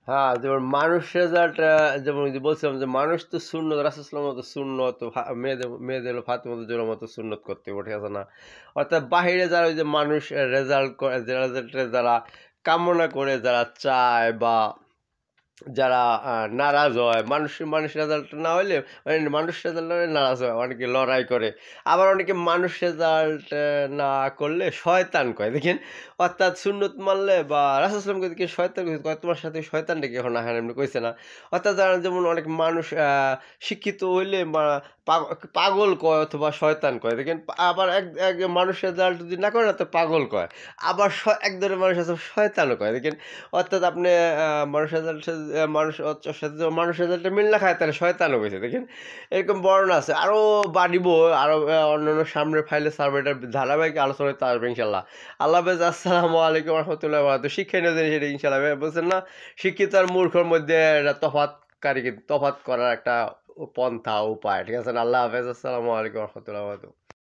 হ্যাঁ, যেমন মানুষ রেজাল্ট যেমন ওই যে বলছিলাম যে মানুষ তো সুন্নত রাসূলুল্লাহর মতো সুন্নত মেয়েদের হলো ফাতেমাতুল জোহরার মতো সুন্নত করতে হবে, ঠিক আছে না? অর্থাৎ বাহিরে যারা ওই যে মানুষ রেজাল্ট করে রেজাল্টের যারা কামনা করে যারা চায় বা যারা নারাজ হয়, মানুষ রেজাল্ট না হইলে মানে মানুষ রেজাল্ট না হলে নারাজ হয়, অনেকে লড়াই করে। আবার অনেকে মানুষ রেজাল্ট না করলে শয়তান কয়, দেখেন? অর্থাৎ সুন্নত মানলে বা রাসূল সাল্লাল্লাহু আলাইহি ওয়াসাল্লামকে শয়তান কইছে, কয় তোমার সাথে শয়তানটা কি এখন আহার এমনি কইছে না? অর্থাৎ যারা যেমন অনেক মানুষ শিক্ষিত হইলে পাগল কয় অথবা শয়তান কয়, দেখেন? আবার এক এক মানুষ রেজাল্ট যদি না করে না তো পাগল কয়। আবার এক ধরনের মানুষ আছে শয়তানও কয়, দেখেন? অর্থাৎ আপনি মানুষের সাথে যদি মানুষের সাথে মিল না খায় তাহলে শয়তানও হইছে, দেখেন? এরকম বর্ণনা আছে। আরো বাড়িব, আরো অন্যান্য সামনের ফাইলে সার্ভে এটার ধারাবাহিক আলোচনা হইতে আসবে ইনশাআল্লাহ। আল্লাহ হাফেজ। আসসালামু আলাইকুম ওয়া রাহমাতুল্লাহি ওয়া বারাকাতুহু। শিক্ষণীয় জিনিস এটা ইনশাআল্লাহ। বলছেন না শিক্ষিত আর মূর্খর মধ্যে এটা তফাৎ করার একটা পন্থা উপায়, ঠিক আছে না? আল্লাহ হাফেজ। আসসালামু আলাইকুম ওয়া রাহমাতুল্লাহি ওয়া বারাকাতুহু।